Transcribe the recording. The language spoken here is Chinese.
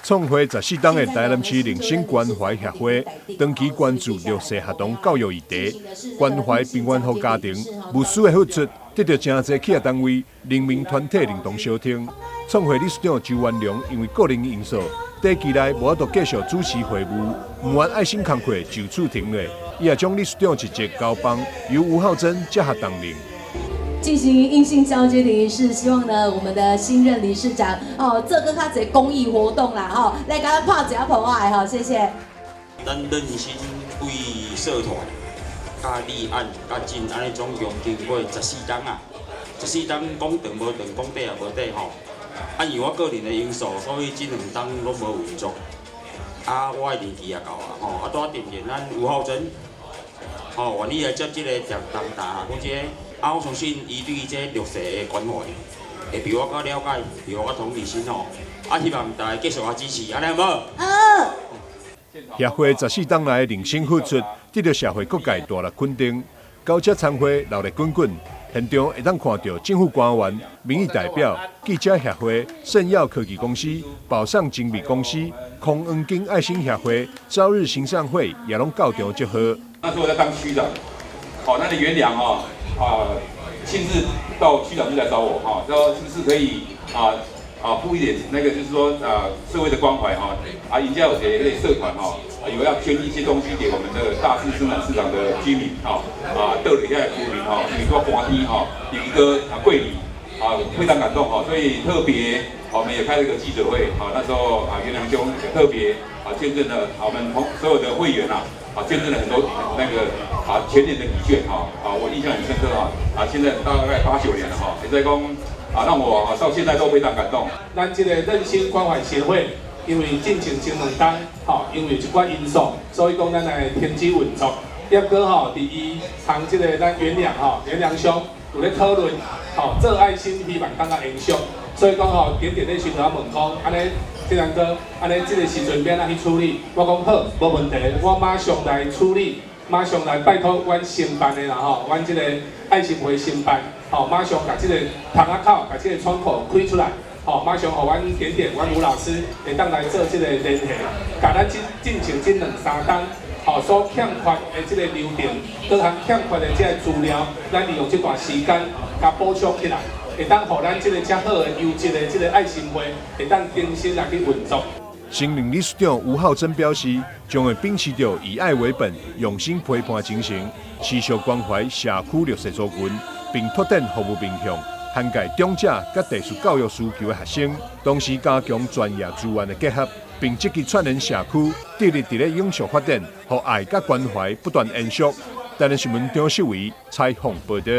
创会14档的台南市灵性关怀协会，长期关注弱势学童教育议题，关怀并关乎家庭无私的付出，得到真侪企业单位、人民团体认同相挺。创会理事长周元良因为个人因素，短期内无法度继续主持会务，唔愿爱心工作就此停落，伊也将理事长一职交棒由吴浩珍接下当任。进行硬性交接的仪式，希望呢我们的新任理事长做个较侪公益活动啦来给他拍一下捧爱谢谢。咱任心为社团、甲立案、甲进安尼总共经过14档啊，14档讲长无长，讲短也无短因为我个人的因素，所以这2档拢无运作。我的年纪也到啊拄定见咱吴浩珍，愿意来接这个重担，我这我相信伊对这弱势的关怀会比我较了解，比我较同理心希望大家继续支持，安尼好无？协会14档来的人生付出，得到社会各界大力肯定。到这参会热烈滚滚，现场会当看到政府官员、民意代表、记者协会、圣耀科技公司、宝尚精密公司、空恩金爱心协会、朝日行善会也拢到场祝贺。那时候我在当区长，那的元良亲自到区长就来找我说是不是可以付一点那个就是说社会的关怀人家有些类社团有要捐一些东西给我们的大市生产市场的居民德里下的居民比如说华堤有一个柜里非常感动所以特别我们也开了一个记者会那时候元良兄也特别见证了我们所有的会员见证了很多那个前年的礼券我印象很深刻现在大概8、9年了也在讲让我到现在都非常感动。咱这个韧性关怀协会，因为进前2档因为一寡因素，所以讲咱来停止运作。也过第一行这个咱元良兄有咧讨论做爱心，希望当个延续。所以讲点咧询问问讲，安尼这两个安尼这个时阵要安怎去处理？我讲好，无问题，我马上来处理，马上来拜托阮承办的啦阮这个爱心会承办。马上把这个窗口，把这个窗口开出来，马上让阮阮吴老师会当来做这个联系，把咱进前这2、3档，所欠缺的这个流程，各项欠缺的这个资料，咱利用这段时间，甲补充起来，会当让咱这个较好的优质的这个爱心会，会当重新来去运作。新任理事长吴浩珍表示，将会秉持着以爱为本、用心陪伴精神，持续关怀社区弱势族群。并拓展服务面向，涵盖长者甲特殊教育需求的学生，同时加强专业资源的结合，并积极串联社区，致力在永续发展，让爱甲关怀不断延续。台南新闻张秀维采访报道。